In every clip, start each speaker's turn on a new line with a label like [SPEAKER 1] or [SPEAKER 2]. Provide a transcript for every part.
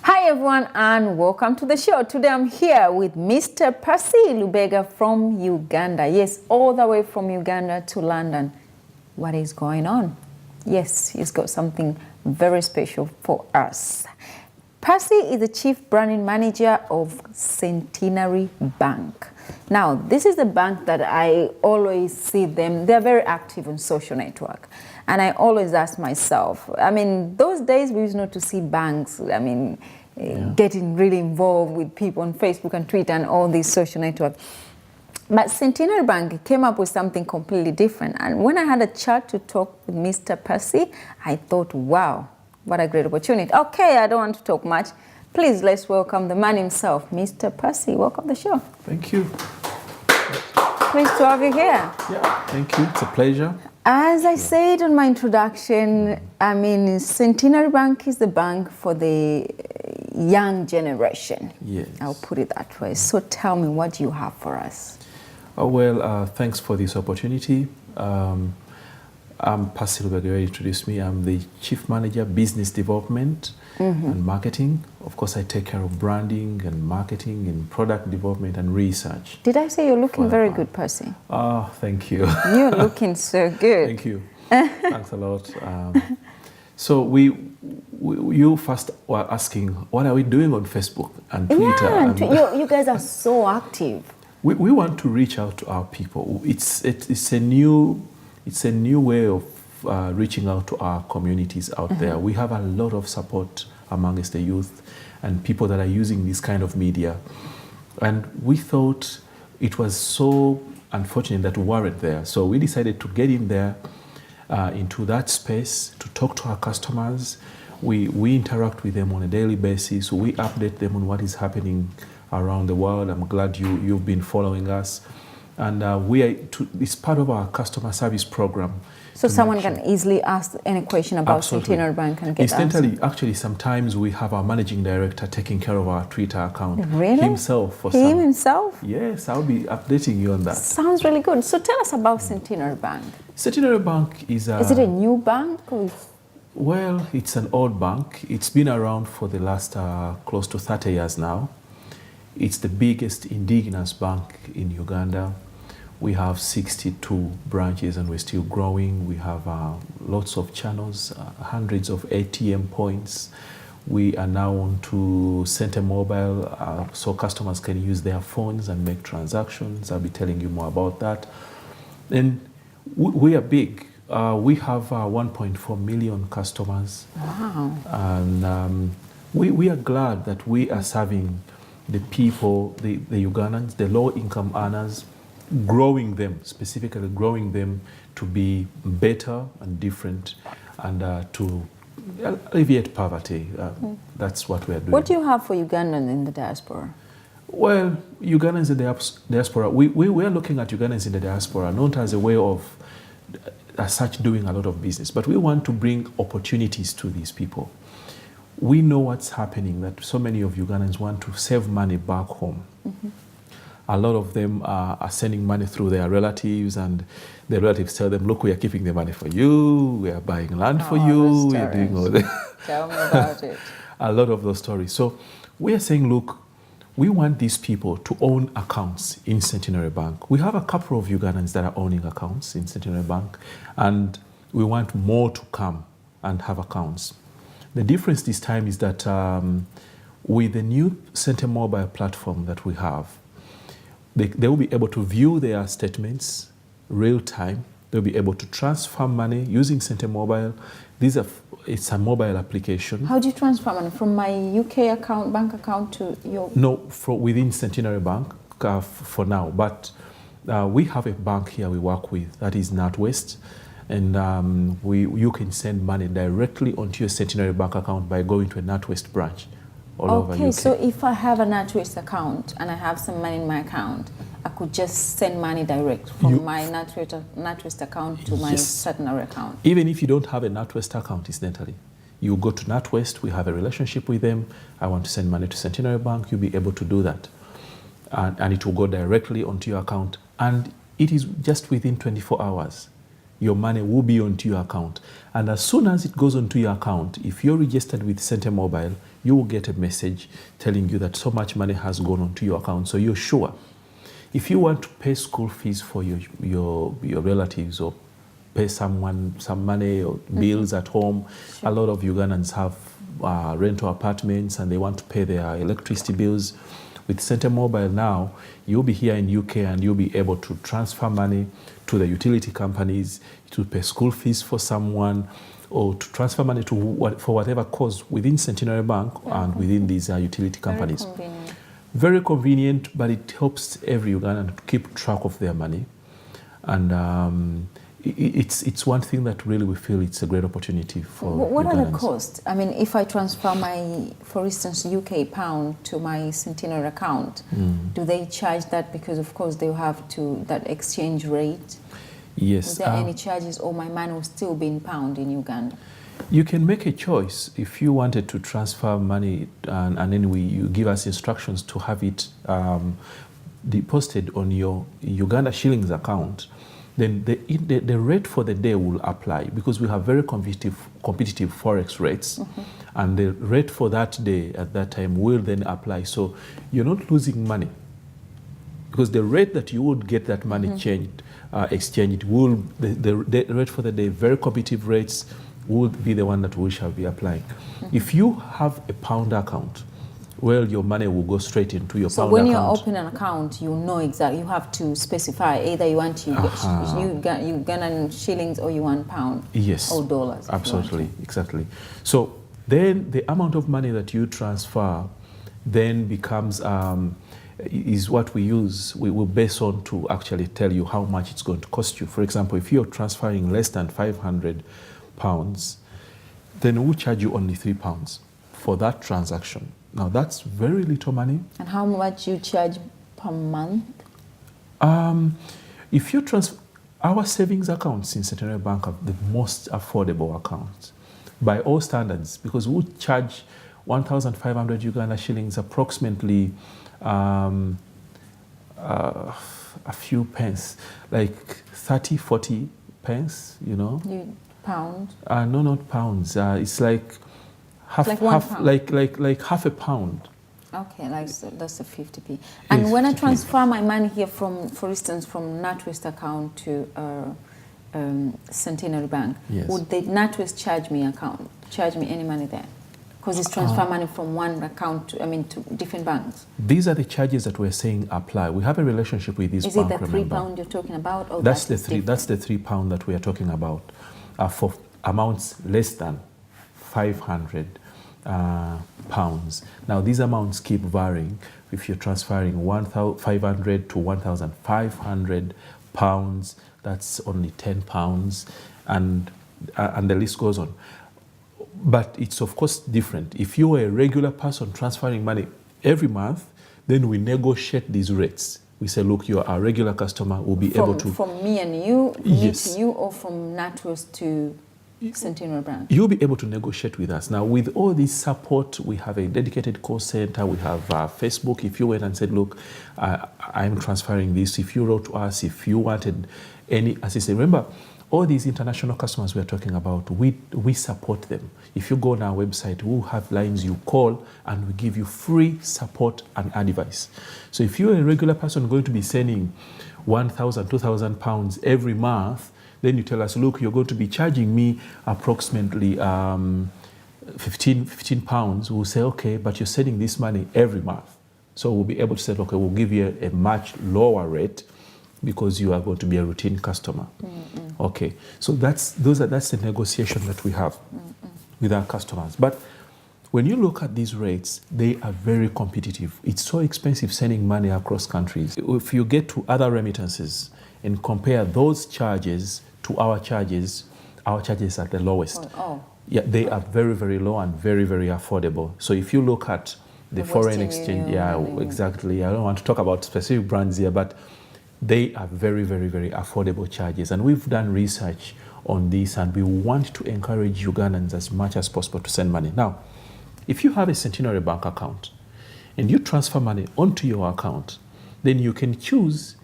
[SPEAKER 1] Hi everyone and welcome to the show. Today I'm here with Mr. Percy Lubega from Uganda. Yes, all the way from Uganda to London. What is going on? Yes, he's got something very special for us. Percy is the Chief Branding Manager of Centenary Bank. Now, this is a bank that I always see them, they're very active on social network. And I always ask myself, I mean, those days we used not to see banks, getting really involved with people on Facebook and Twitter and all these social networks. But Centenary Bank came up with something completely different. And when I had a chat to talk with Mr. Percy, I thought, wow, what a great opportunity. Okay, I don't want to talk much. Please, let's welcome the man himself, Mr. Percy. Welcome to the show.
[SPEAKER 2] Thank you.
[SPEAKER 1] Pleased to have you here.
[SPEAKER 2] Yeah, thank you. It's a pleasure.
[SPEAKER 1] As I said in my introduction, I mean, Centenary Bank is the bank for the young generation.
[SPEAKER 2] Yes.
[SPEAKER 1] I'll put it that way. So tell me, what do you have for us?
[SPEAKER 2] Thanks for this opportunity. I'm Percy Lubega, introduced me. I'm the Chief Manager, Business Development and Marketing. Of course, I take care of branding and marketing and product development and research.
[SPEAKER 1] Did I say you're looking very good, Percy?
[SPEAKER 2] Oh, thank you.
[SPEAKER 1] You're looking so good.
[SPEAKER 2] Thank you. Thanks a lot. So you first were asking, what are we doing on Facebook and Twitter?
[SPEAKER 1] Yeah, you guys are so active.
[SPEAKER 2] We want to reach out to our people. It's a new way of reaching out to our communities out there. We have a lot of support amongst the youth and people that are using this kind of media. And we thought it was so unfortunate that we weren't there. So we decided to get in there into that space to talk to our customers. We interact with them on a daily basis. We update them on what is happening around the world. I'm glad you've been following us. And it's part of our customer service program.
[SPEAKER 1] So someone can easily ask any question about Centenary Bank and get answers?
[SPEAKER 2] Actually, sometimes we have our managing director taking care of our Twitter account.
[SPEAKER 1] Really?
[SPEAKER 2] Himself.
[SPEAKER 1] Himself?
[SPEAKER 2] Yes, I'll be updating you on that.
[SPEAKER 1] Sounds really good. So tell us about Centenary Bank.
[SPEAKER 2] Centenary Bank is a...
[SPEAKER 1] Is it a new bank?
[SPEAKER 2] Well, it's an old bank. It's been around for the last close to 30 years now. It's the biggest indigenous bank in Uganda. We have 62 branches and we're still growing. We have lots of channels, hundreds of ATM points. We are now on to Center Mobile, so customers can use their phones and make transactions. I'll be telling you more about that. And we are big. We have 1.4 million customers.
[SPEAKER 1] Wow.
[SPEAKER 2] And we are glad that we are serving the people, the Ugandans, the low-income earners, specifically growing them to be better and different and to alleviate poverty. That's what we are doing.
[SPEAKER 1] What do you have for Ugandans in the diaspora?
[SPEAKER 2] Well, Ugandans in the diaspora, we are looking at Ugandans in the diaspora not as a way of, as such, doing a lot of business, but we want to bring opportunities to these people. We know what's happening, that so many of Ugandans want to save money back home. A lot of them are sending money through their relatives, and their relatives tell them, look, we are keeping the money for you, we are buying land for you, we are doing all that.
[SPEAKER 1] Tell me about it.
[SPEAKER 2] A lot of those stories. So we are saying, look, we want these people to own accounts in Centenary Bank. We have a couple of Ugandans that are owning accounts in Centenary Bank, and we want more to come and have accounts. The difference this time is that with the new Center Mobile platform that we have, they will be able to view their statements real time. They'll be able to transfer money using Center Mobile. It's a mobile application.
[SPEAKER 1] How do you transfer money? From my UK bank account to your...
[SPEAKER 2] No, within Centenary Bank for now. But we have a bank here we work with, that is NatWest. And you can send money directly onto your Centenary Bank account by going to a NatWest branch all over UK.
[SPEAKER 1] Okay, so if I have a NatWest account and I have some money in my account, I could just send money direct from my NatWest account to my Centenary account? Even
[SPEAKER 2] if you don't have a NatWest account, incidentally, you go to NatWest, we have a relationship with them. I want to send money to Centenary Bank, you'll be able to do that. And it will go directly onto your account. And it is just within 24 hours. your money will be onto your account. And as soon as it goes onto your account, if you're registered with Centenary Mobile, you will get a message telling you that so much money has gone onto your account. So you're sure. If you want to pay school fees for your relatives, or pay someone some money or bills at home, a lot of Ugandans have rental apartments and they want to pay their electricity bills. With Centenary Mobile now, you'll be here in UK and you'll be able to transfer money to the utility companies, to pay school fees for someone, or to transfer money for whatever cause within Centenary Bank and within these utility companies.
[SPEAKER 1] Very convenient.
[SPEAKER 2] Very convenient, but it helps every Ugandan to keep track of their money. And it's one thing that really we feel it's a great opportunity for
[SPEAKER 1] What
[SPEAKER 2] Ugandans.
[SPEAKER 1] are the costs? I mean, if I transfer my, for instance, UK pound to my Centenary account, do they charge that because, of course, they have to, that exchange rate?
[SPEAKER 2] Yes.
[SPEAKER 1] Is there any charges, or my money will still be in pound in Uganda?
[SPEAKER 2] You can make a choice. If you wanted to transfer money and then you give us instructions to have it deposited on your Uganda shillings account, then the rate for the day will apply, because we have very competitive forex rates, and the rate for that day at that time will then apply. So you're not losing money, because the rate that you would get that money exchanged will, the rate for the day, very competitive rates, would be the one that we shall be applying. If you have a pound account, well, your money will go straight into your pound account.
[SPEAKER 1] So when you open an account, you know exactly, you have to specify either you want Ugandan shillings or you want pound.
[SPEAKER 2] Yes.
[SPEAKER 1] Or dollars.
[SPEAKER 2] Absolutely, exactly. So then the amount of money that you transfer then becomes, is what we use, we will base on to actually tell you how much it's going to cost you. For example, if you're transferring less than 500 pounds, then we'll charge you only £3 for that transaction. Now that's very little money.
[SPEAKER 1] And how much you charge per month?
[SPEAKER 2] If you transfer, our savings accounts in Centenary Bank are the most affordable accounts by all standards, because we charge 1,500 Uganda shillings, approximately a few pence, like 30, 40 pence, you know.
[SPEAKER 1] Pounds?
[SPEAKER 2] No, not pounds. It's like half a pound.
[SPEAKER 1] Okay, like so that's a 50p. And when I transfer my money here from, for instance, from NatWest account to Centenary Bank, would the NatWest charge me any money there? Because it's transfer money from one account to different banks.
[SPEAKER 2] These are the charges that we're saying apply. We have a relationship with this bank.
[SPEAKER 1] Is it the £3 you're talking about? Or
[SPEAKER 2] that's the £3 that we are talking about for amounts less than 500 pounds. Now these amounts keep varying. If you're transferring 1,500 to 1,500 pounds, that's only £10, and the list goes on. But it's of course different. If you are a regular person transferring money every month, then we negotiate these rates. We say, look, you're a regular customer, we'll be able to...
[SPEAKER 1] From me and you, me to you, or from NatWest to Centenary Bank? You'll
[SPEAKER 2] be able to negotiate with us. Now, with all this support, we have a dedicated call center, we have Facebook. If you went and said, look, I'm transferring this, if you wrote to us, if you wanted any assistance, remember, all these international customers we're talking about, we support them. If you go on our website, we'll have lines you call and we give you free support and advice. So if you're a regular person going to be sending 1,000, 2,000 pounds every month, then you tell us, look, you're going to be charging me approximately 15 pounds. We'll say, okay, but you're sending this money every month. So we'll be able to say, okay, we'll give you a much lower rate because you are going to be a routine customer. Okay, so that's the negotiation that we have with our customers. But when you look at these rates, they are very competitive. It's so expensive sending money across countries. If you get to other remittances and compare those charges to our charges are the lowest. Yeah, they are very, very low and very, very affordable. So if you look at the foreign exchange, exactly. I don't want to talk about specific brands here, but they are very, very, very affordable charges. And we've done research on this, and we want to encourage Ugandans as much as possible to send money. Now, if you have a Centenary Bank account and you transfer money onto your account, then you can choose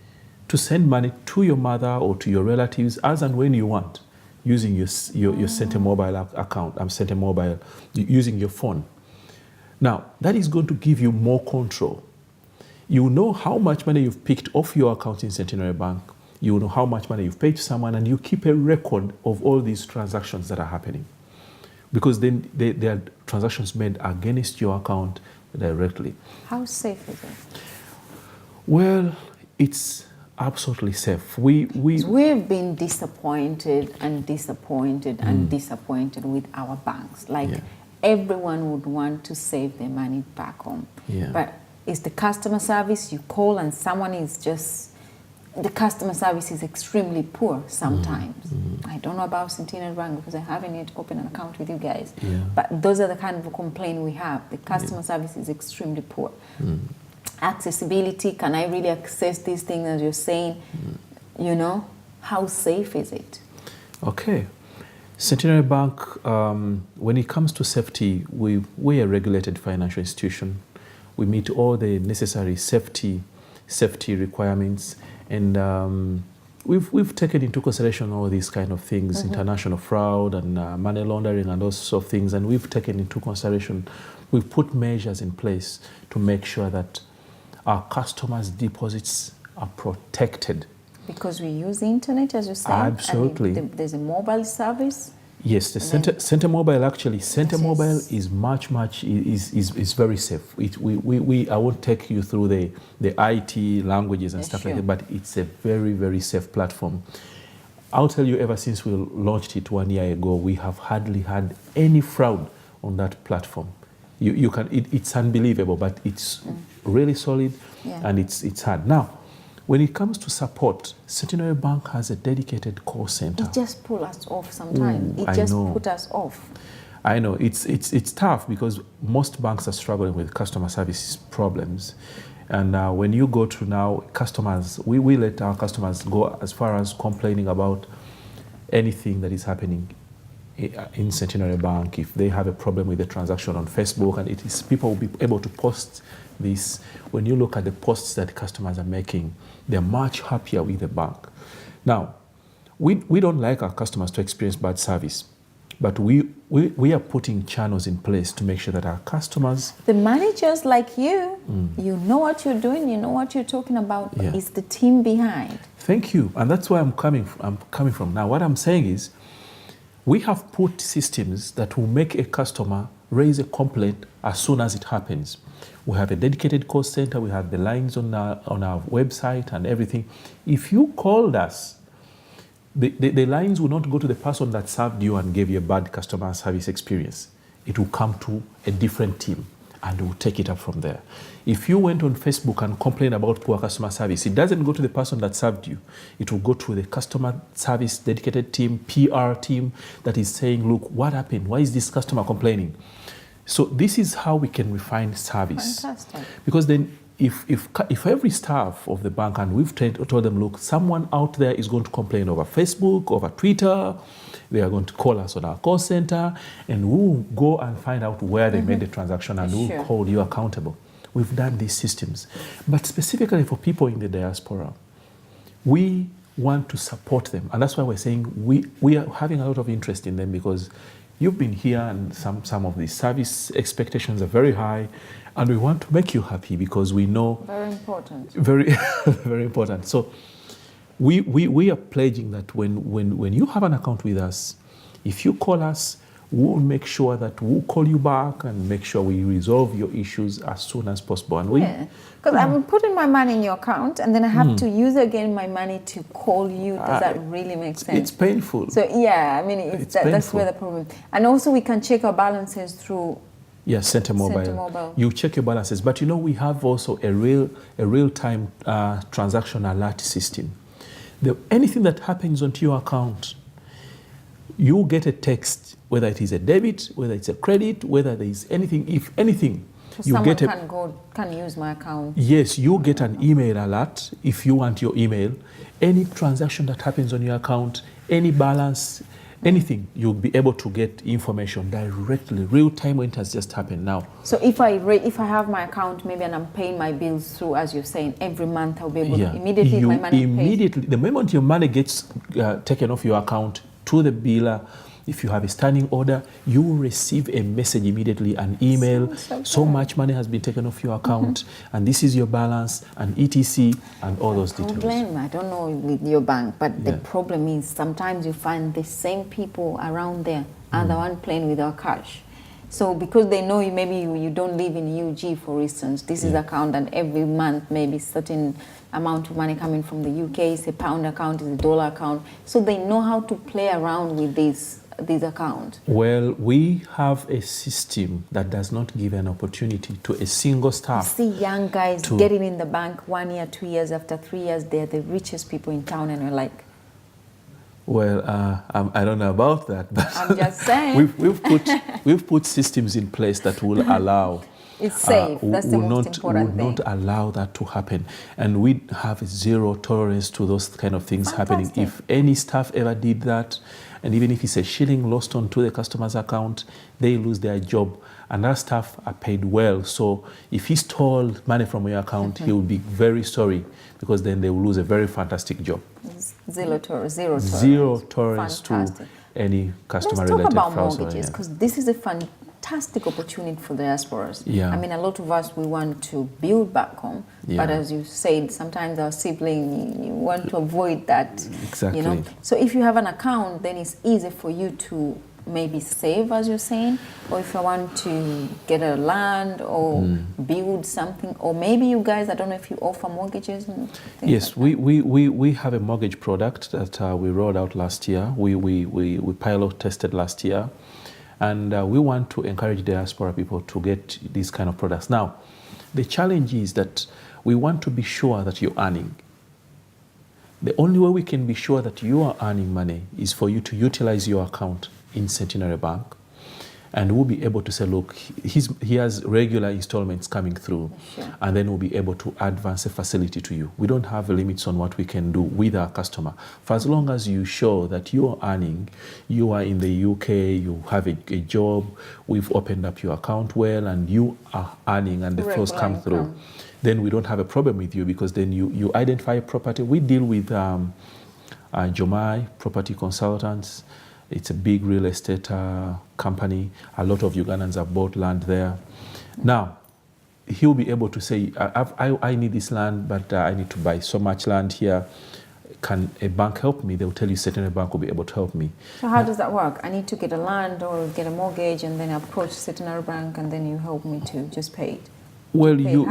[SPEAKER 2] to send money to your mother or to your relatives as and when you want, using your Centenary mobile account, Centenary mobile, using your phone. Now, that is going to give you more control. You know how much money you've picked off your account in Centenary Bank. You know how much money you've paid to someone, and you keep a record of all these transactions that are happening. Because then there are transactions made against your account directly.
[SPEAKER 1] How safe is it?
[SPEAKER 2] Well, it's absolutely safe. We've
[SPEAKER 1] been disappointed and disappointed and disappointed with our banks. Like everyone would want to save their money back home.
[SPEAKER 2] Yeah.
[SPEAKER 1] But it's the customer service. You call and someone is just, the customer service is extremely poor sometimes. I don't know about Centenary Bank because I haven't yet opened an account with you guys.
[SPEAKER 2] Yeah.
[SPEAKER 1] But those are the kind of complaint we have. The customer service is extremely poor. Accessibility, can I really access these things as you're saying? You know, how safe is it?
[SPEAKER 2] Okay. Centenary Bank, when it comes to safety, we're a regulated financial institution. We meet all the necessary safety requirements, and we've taken into consideration all these kind of things, international fraud and money laundering and those sort of things, and we've taken into consideration, we've put measures in place to make sure that our customers' deposits are protected.
[SPEAKER 1] Because we use the internet, as you said.
[SPEAKER 2] Absolutely.
[SPEAKER 1] And there's a mobile service.
[SPEAKER 2] Yes, the Centenary mobile actually, Centenary mobile is is very safe. I won't take you through the IT languages and stuff like that, but it's a very, very safe platform. I'll tell you, ever since we launched it 1 year ago, we have hardly had any fraud on that platform. It's unbelievable, but it's really solid, and it's hard. Now, when it comes to support, Centenary Bank has a dedicated call center.
[SPEAKER 1] It just pulls us off sometimes. It just puts us off.
[SPEAKER 2] I know. It's tough because most banks are struggling with customer service problems. And when you go to now, customers, we let our customers go as far as complaining about anything that is happening in Centenary Bank. If they have a problem with the transaction on Facebook, and it is, people will be able to post this. When you look at the posts that customers are making, they're much happier with the bank. Now, we don't like our customers to experience bad service, but we are putting channels in place to make sure that our customers...
[SPEAKER 1] The managers like you, you know what you're doing, you know what you're talking about, but it's the team behind.
[SPEAKER 2] Thank you, and that's where I'm coming from. Now, what I'm saying is, we have put systems that will make a customer raise a complaint as soon as it happens. We have a dedicated call center, we have the lines on our website and everything. If you called us, the lines will not go to the person that served you and gave you a bad customer service experience. It will come to a different team, and we'll take it up from there. If you went on Facebook and complained about poor customer service, it doesn't go to the person that served you. It will go to the customer service dedicated team, PR team, that is saying, look, what happened? Why is this customer complaining? So this is how we can refine service.
[SPEAKER 1] Fantastic.
[SPEAKER 2] Because then if every staff of the bank, and we've told them, look, someone out there is going to complain over Facebook, over Twitter, they are going to call us on our call center, and we'll go and find out where they made the transaction, and we'll hold you accountable. We've done these systems. But specifically for people in the diaspora, we want to support them. And that's why we're saying we are having a lot of interest in them, because you've been here and some of the service expectations are very high, and we want to make you happy because we know...
[SPEAKER 1] Very important.
[SPEAKER 2] Very, very important. So we are pledging that when you have an account with us, if you call us, we'll make sure that we'll call you back and make sure we resolve your issues as soon as possible. And
[SPEAKER 1] because I'm putting my money in your account and then I have to use again my money to call you. Does that really make sense?
[SPEAKER 2] It's painful.
[SPEAKER 1] So yeah, I mean, that's where the problem. And also we can check our balances through...
[SPEAKER 2] Yes, Centenary Mobile. You check your balances. But you know, we have also a real-time transaction alert system. Anything that happens onto your account, you get a text, whether it is a debit, whether it's a credit, whether there is anything, if anything.
[SPEAKER 1] So someone can use my account.
[SPEAKER 2] Yes, you get an email alert if you want your email. Any transaction that happens on your account, any balance, anything, you'll be able to get information directly, real time when it has just happened now.
[SPEAKER 1] So if I have my account maybe and I'm paying my bills through, as you're saying, every month I'll be able to immediately my money
[SPEAKER 2] immediately pays. The moment your money gets taken off your account to the biller, if you have a standing order, you will receive a message immediately, an email. So much money has been taken off your account, and this is your balance, and etc., and all those details.
[SPEAKER 1] I don't know with your bank, but the problem is sometimes you find the same people around there are the one playing with our cash. So because they know maybe you don't live in UG, for instance, this is account, and every month maybe certain amount of money coming from the UK, it's a pound account, it's a dollar account. So they know how to play around with these accounts.
[SPEAKER 2] Well, we have a system that does not give an opportunity to a single staff.
[SPEAKER 1] You see young guys getting in the bank 1 year, 2 years, after 3 years, they're the richest people in town, and you're like,
[SPEAKER 2] well, I don't know about that, but
[SPEAKER 1] I'm just saying.
[SPEAKER 2] we've put systems in place that will allow.
[SPEAKER 1] It's safe. That's the most important thing.
[SPEAKER 2] Will not allow that to happen, and we have zero tolerance to those kind of things happening. If any staff ever did that, and even if it's a shilling lost onto the customer's account, they lose their job, and our staff are paid well. So if he stole money from your account, he will be very sorry, because then they will lose a very fantastic job.
[SPEAKER 1] Zero tolerance.
[SPEAKER 2] Zero tolerance to any customer-related
[SPEAKER 1] Let's
[SPEAKER 2] fraud.
[SPEAKER 1] talk about mortgages, because this is a fantastic opportunity for diasporas.
[SPEAKER 2] Yeah.
[SPEAKER 1] I mean, a lot of us, we want to build back home, but as you said, sometimes our sibling, you want to avoid that.
[SPEAKER 2] Exactly.
[SPEAKER 1] You know? So if you have an account, then it's easy for you to maybe save, as you're saying, or if you want to get a land or build something, or maybe you guys, I don't know if you offer mortgages and things.
[SPEAKER 2] Yes,
[SPEAKER 1] like
[SPEAKER 2] we have a mortgage product that we rolled out last year. We pilot tested last year, and we want to encourage diaspora people to get these kind of products. Now, the challenge is that we want to be sure that you're earning. The only way we can be sure that you are earning money is for you to utilize your account in Centenary Bank, and we'll be able to say, look, he has regular installments coming through, and then we'll be able to advance a facility to you. We don't have limits on what we can do with our customer. For as long as you show that you are earning, you are in the UK, you have a job, we've opened up your account well, and you are earning and the flows come through, then we don't have a problem with you, because then you identify a property. We deal with Jomai Property Consultants. It's a big real estate company. A lot of Ugandans have bought land there. Now, he'll be able to say, I need this land, but I need to buy so much land here. Can a bank help me? They'll tell you Centenary Bank will be able to help me.
[SPEAKER 1] So how does that work? I need to get a land or get a mortgage, and then approach Centenary Bank, and then you help me to just pay it?
[SPEAKER 2] Well, you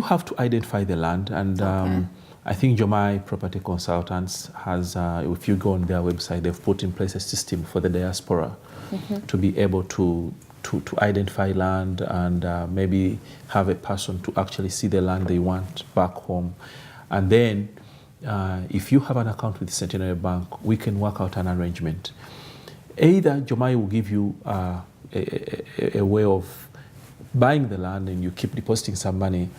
[SPEAKER 2] have to identify the land, and I think Jomai Property Consultants has, if you go on their website, they've put in place a system for the diaspora to be able to identify land, and maybe have a person to actually see the land they want back home. And then if you have an account with Centenary Bank, we can work out an arrangement. Either Jomai will give you a way of buying the land, and you keep depositing some money,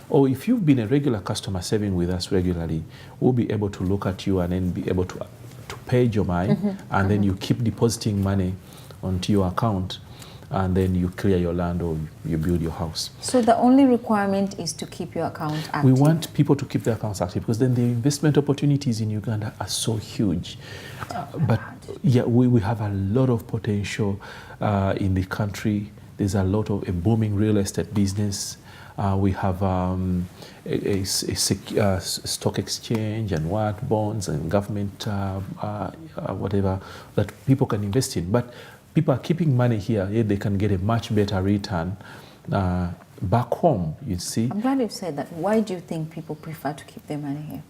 [SPEAKER 2] or if you've been a regular customer saving with us regularly, we'll be able to look at you and then be able to pay Jomai, and then you keep depositing money onto your account, and then you clear your land or you build your house.
[SPEAKER 1] So the only requirement is to keep your account active?
[SPEAKER 2] We want people to keep their accounts active, because then the investment opportunities in Uganda are so huge. But yeah, we have a lot of potential in the country. There's a lot of a booming real estate business. We have a stock exchange and bonds and government whatever that people can invest in. But people are keeping money here, yet they can get a much better return back home, you see.
[SPEAKER 1] I'm glad you said that. Why do you think people prefer to keep their money here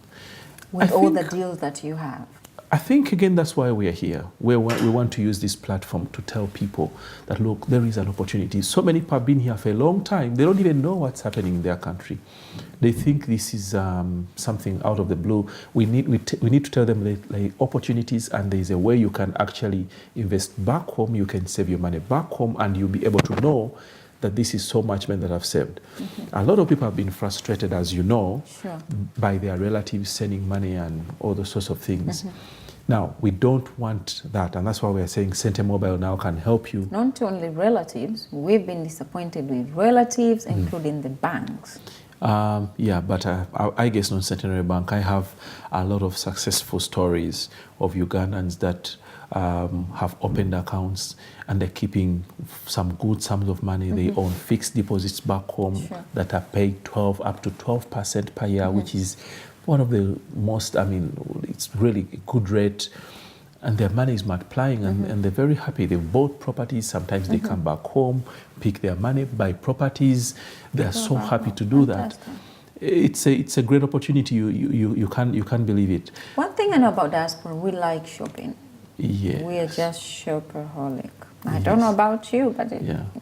[SPEAKER 1] with all the deals that you have?
[SPEAKER 2] I think, again, that's why we are here. We want to use this platform to tell people that, look, there is an opportunity. So many people have been here for a long time. They don't even know what's happening in their country. They think this is something out of the blue. We need to tell them the opportunities, and there's a way you can actually invest back home. You can save your money back home, and you'll be able to know that this is so much money that I've saved. A lot of people have been frustrated, as you know, by their relatives sending money and all those sorts of things. Now, we don't want that, and that's why we're saying Centenary Mobile now can help you.
[SPEAKER 1] Not only relatives, we've been disappointed with relatives, including the banks.
[SPEAKER 2] Yeah, but I guess on Centenary Bank, I have a lot of successful stories of Ugandans that have opened accounts and they're keeping some good sums of money. They own fixed deposits back home that are paid 12 up to 12% per year, which is one of the most, I mean, it's really a good rate. And their money is multiplying, and they're very happy. They've bought properties. Sometimes they come back home, pick their money, buy properties. They're so happy to do that. It's a great opportunity. You can't believe it.
[SPEAKER 1] One thing I know about diaspora, we like shopping.
[SPEAKER 2] Yes.
[SPEAKER 1] We are just shopaholic. I don't know about you, but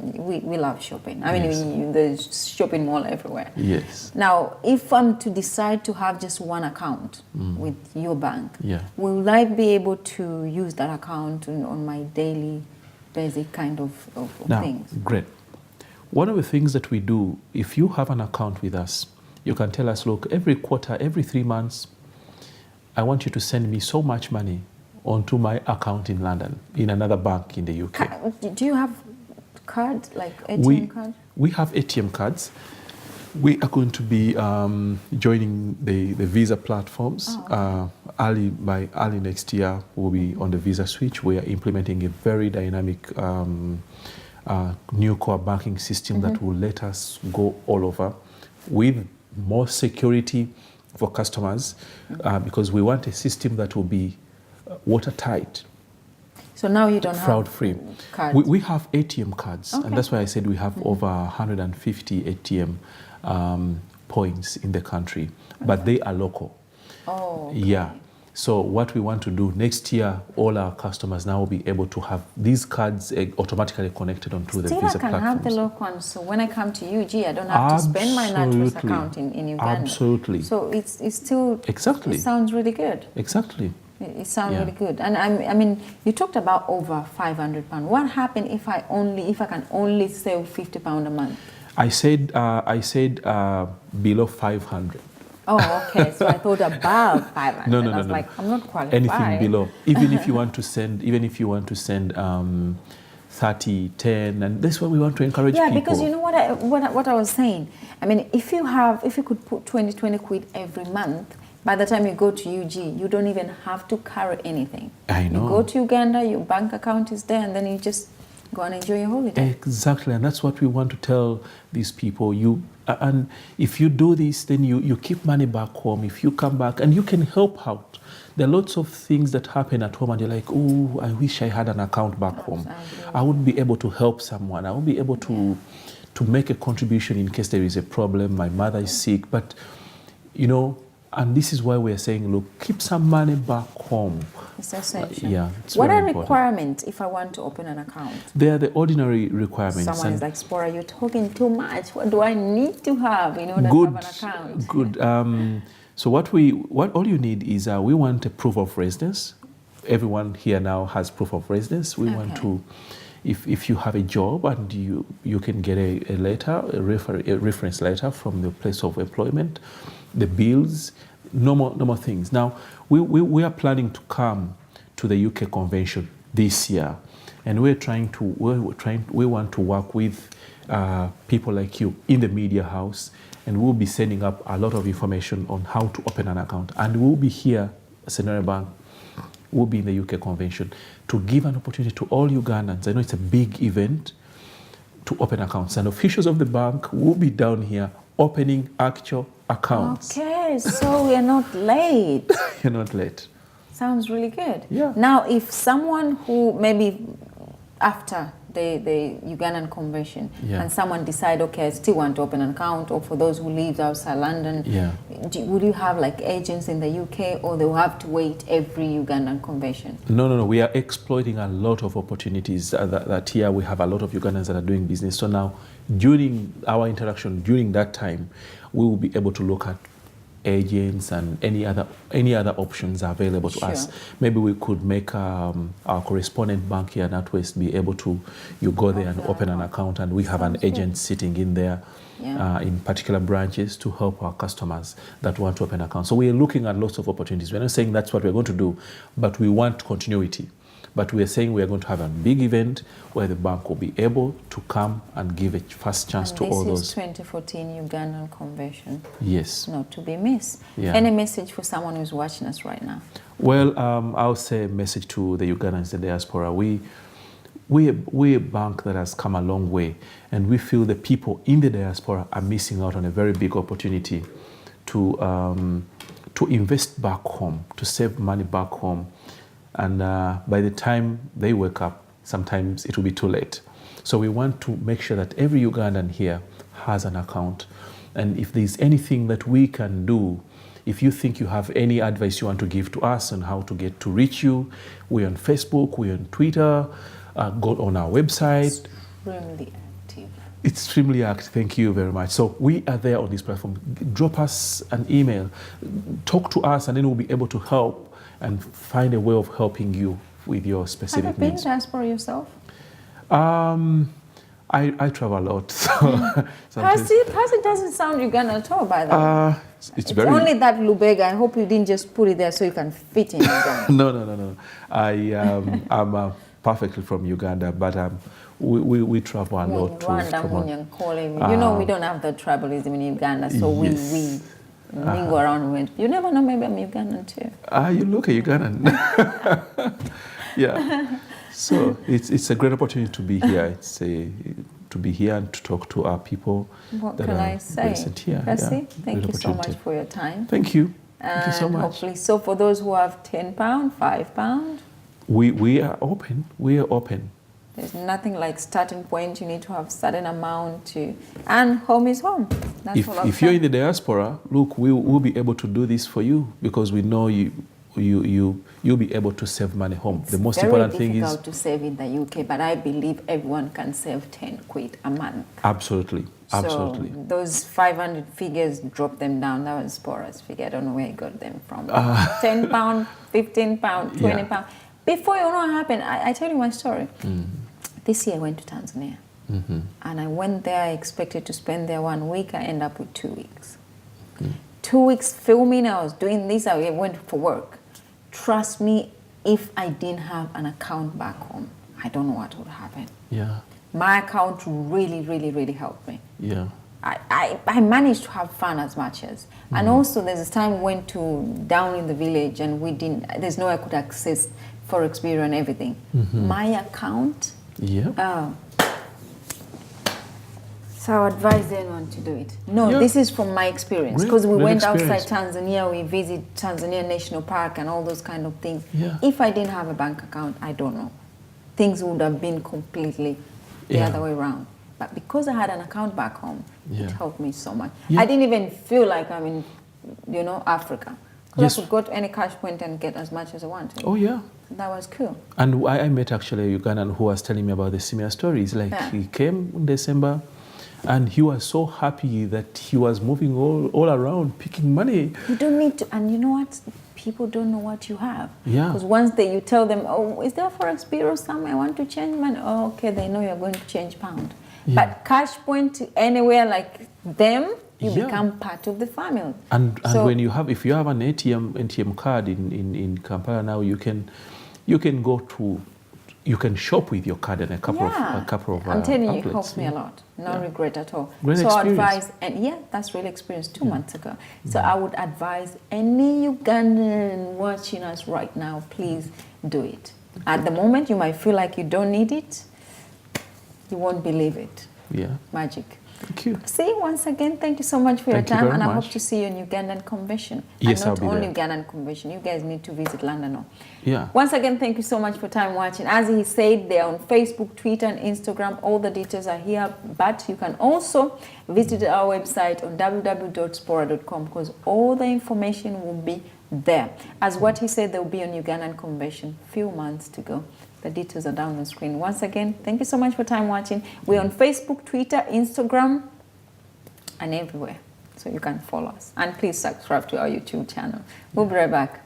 [SPEAKER 1] we love shopping. I mean, there's shopping mall everywhere.
[SPEAKER 2] Yes.
[SPEAKER 1] Now, if I'm to decide to have just one account with your bank, will I be able to use that account on my daily basic kind of things?
[SPEAKER 2] Great. One of the things that we do, if you have an account with us, you can tell us, look, every quarter, every 3 months, I want you to send me so much money onto my account in London, in another bank in the UK.
[SPEAKER 1] Do you have cards, like ATM cards? We
[SPEAKER 2] have ATM cards. We are going to be joining the Visa platforms. By early next year, we'll be on the Visa switch. We are implementing a very dynamic new core banking system that will let us go all over with more security for customers, because we want a system that will be watertight.
[SPEAKER 1] So now you don't
[SPEAKER 2] fraud-free.
[SPEAKER 1] Cards?
[SPEAKER 2] We have ATM cards, and that's why I said we have over 150 ATM points in the country, but they are local.
[SPEAKER 1] Oh, okay.
[SPEAKER 2] Yeah. So what we want to do next year, all our customers now will be able to have these cards automatically connected onto the Visa platforms.
[SPEAKER 1] Still, I can have the local ones, so when I come to UG, I don't have to spend my naturals account in Uganda.
[SPEAKER 2] Absolutely.
[SPEAKER 1] So it's still...
[SPEAKER 2] Exactly.
[SPEAKER 1] It sounds really good.
[SPEAKER 2] Exactly.
[SPEAKER 1] It sounds really good. And I mean, you talked about over £500. What happens if I can only save £50 a month?
[SPEAKER 2] I said below 500.
[SPEAKER 1] Oh, okay. So I thought above 500.
[SPEAKER 2] No.
[SPEAKER 1] I was like, I'm not qualified.
[SPEAKER 2] Anything below. Even if you want to send 30, 10, and that's what we want to encourage people.
[SPEAKER 1] Yeah, because you know what I was saying. I mean, if you could put 20 quid every month, by the time you go to UG, you don't even have to carry anything.
[SPEAKER 2] I know.
[SPEAKER 1] You go to Uganda, your bank account is there, and then you just go and enjoy your holiday.
[SPEAKER 2] Exactly, and that's what we want to tell these people. And if you do this, then you keep money back home. If you come back, and you can help out. There are lots of things that happen at home, and you're like, oh, I wish I had an account back home. I would be able to help someone. I would be able to make a contribution in case there is a problem. My mother is sick, but you know. And this is why we're saying, look, keep some money back home.
[SPEAKER 1] It's essential.
[SPEAKER 2] Yeah, it's
[SPEAKER 1] what
[SPEAKER 2] very
[SPEAKER 1] are
[SPEAKER 2] important.
[SPEAKER 1] Requirements if I want to open an account?
[SPEAKER 2] They are the ordinary requirements.
[SPEAKER 1] Someone is like, Sporah, you're talking too much. What do I need to have in order to have an account?
[SPEAKER 2] Good. So all you need is we want a proof of residence. Everyone here now has proof of residence. We want to, if you have a job and you can get a letter, a reference letter from the place of employment, the bills, no more things. Now, we are planning to come to the UK Convention this year, and we want to work with people like you in the media house, and we'll be sending up a lot of information on how to open an account. And we'll be here, Centenary Bank, we'll be in the UK Convention to give an opportunity to all Ugandans. I know it's a big event to open accounts, and officials of the bank will be down here opening actual accounts.
[SPEAKER 1] Okay, so we're not late.
[SPEAKER 2] You're not late.
[SPEAKER 1] Sounds really good.
[SPEAKER 2] Yeah.
[SPEAKER 1] Now, if someone who maybe after the Ugandan Convention and someone decide, okay, I still want to open an account, or for those who live outside London, would you have like agents in the UK, or they will have to wait every Ugandan Convention?
[SPEAKER 2] No. We are exploiting a lot of opportunities that here we have a lot of Ugandans that are doing business. So now, during our interaction, during that time, we will be able to look at agents and any other options are available to us. Maybe we could make our correspondent bank here at NatWest be able to, you go there and open an account, and we have an agent sitting in there in particular branches to help our customers that want to open accounts. So we are looking at lots of opportunities. We're not saying that's what we're going to do, but we want continuity. But we are saying we are going to have a big event where the bank will be able to come and give a first chance to all those.
[SPEAKER 1] This is 2014 Ugandan Convention.
[SPEAKER 2] Yes.
[SPEAKER 1] Not to be missed. Any message for someone who's watching us right now?
[SPEAKER 2] Well, I'll say a message to the Ugandans, the diaspora. We're a bank that has come a long way, and we feel the people in the diaspora are missing out on a very big opportunity to invest back home, to save money back home. And by the time they wake up, sometimes it will be too late. So we want to make sure that every Ugandan here has an account. And if there's anything that we can do, if you think you have any advice you want to give to us on how to get to reach you, we're on Facebook, we're on Twitter, go on our website.
[SPEAKER 1] Extremely active.
[SPEAKER 2] Extremely active, thank you very much. So we are there on this platform. Drop us an email, talk to us, and then we'll be able to help and find a way of helping you with your specific needs.
[SPEAKER 1] Have you been to diaspora yourself?
[SPEAKER 2] I travel a lot. So
[SPEAKER 1] Percy doesn't sound Ugandan at all, by the way.
[SPEAKER 2] It's
[SPEAKER 1] only that Lubega. I hope you didn't just put it there so you can fit in Uganda.
[SPEAKER 2] No. I'm perfectly from Uganda, but we travel a lot.
[SPEAKER 1] You know, we don't have the tribalism in Uganda, so we mingle around. You never know, maybe I'm Ugandan too.
[SPEAKER 2] You look a Ugandan. Yeah. So it's a great opportunity to be here. To be here and to talk to our people.
[SPEAKER 1] What can I say? Percy, thank you so much for your time.
[SPEAKER 2] Thank you. Thank you so much.
[SPEAKER 1] Hopefully, so for those who have £10, £5,
[SPEAKER 2] we are open. We are open.
[SPEAKER 1] There's nothing like starting point. You need to have certain amount to, and home is home. That's
[SPEAKER 2] if you're in the diaspora, look, we'll be able to do this for you because we know you'll be able to save money home.
[SPEAKER 1] It's
[SPEAKER 2] the most important thing is
[SPEAKER 1] difficult to save in the UK, but I believe everyone can save 10 quid a month.
[SPEAKER 2] Absolutely.
[SPEAKER 1] So those 500 figures, drop them down. That was Sporah's figure. I don't know where he got them from. £10, £15, £20. Before you know what happened, I tell you my story. This year I went to Tanzania. And I went there, I expected to spend there 1 week. I ended up with 2 weeks. 2 weeks filming, I was doing this, I went for work. Trust me, if I didn't have an account back home, I don't know what would happen.
[SPEAKER 2] Yeah.
[SPEAKER 1] My account really, really, really helped me.
[SPEAKER 2] Yeah.
[SPEAKER 1] I managed to have fun as much as. And also there's this time we went to down in the village and there's no way I could access Forex Bureau and everything. My account.
[SPEAKER 2] Yeah.
[SPEAKER 1] So I advise anyone to do it. No, this is from my experience. Because we went outside Tanzania, we visit Tanzania National Park and all those kind of things.
[SPEAKER 2] Yeah.
[SPEAKER 1] If I didn't have a bank account, I don't know. Things would have been completely the other way around. But because I had an account back home, it helped me so much. I didn't even feel like I'm in, Africa. Because I could go to any cash point and get as much as I wanted.
[SPEAKER 2] Oh, yeah.
[SPEAKER 1] That was cool.
[SPEAKER 2] And I met actually a Ugandan who was telling me about the similar stories. Like he came in December and he was so happy that he was moving all around, picking money.
[SPEAKER 1] You don't need to, and you know what? People don't know what you have.
[SPEAKER 2] Yeah.
[SPEAKER 1] Because once you tell them, oh, is there a Forex Bureau somewhere? I want to change money. Oh, okay, they know you're going to change pound. Yeah. But cash point anywhere like them, you become part of the family.
[SPEAKER 2] And when if you have an ATM card in Kampala now, you can shop with your card in a couple of
[SPEAKER 1] I'm telling you,
[SPEAKER 2] outlets.
[SPEAKER 1] it helps me a lot. No regret at all.
[SPEAKER 2] Great
[SPEAKER 1] so
[SPEAKER 2] experience.
[SPEAKER 1] advise, and that's really experience 2 months ago. So I would advise any Ugandan watching us right now, please do it. At the moment, you might feel like you don't need it. You won't believe it.
[SPEAKER 2] Yeah.
[SPEAKER 1] Magic.
[SPEAKER 2] Thank you.
[SPEAKER 1] See, once again, thank you so much for your time, and I hope to see you in Ugandan Convention.
[SPEAKER 2] Yes,
[SPEAKER 1] and
[SPEAKER 2] I'll be
[SPEAKER 1] not only
[SPEAKER 2] there.
[SPEAKER 1] Ugandan Convention, you guys need to visit London.
[SPEAKER 2] Yeah.
[SPEAKER 1] Once again, thank you so much for time watching. As he said, they're on Facebook, Twitter, and Instagram. All the details are here, but you can also visit our website on www.sporah.com because all the information will be there. As what he said, they'll be on Ugandan Convention. Few months to go. The details are down on the screen. Once again, thank you so much for time watching. We're on Facebook, Twitter, Instagram, and everywhere. so you can follow us. And please subscribe to our YouTube channel. We'll be right back.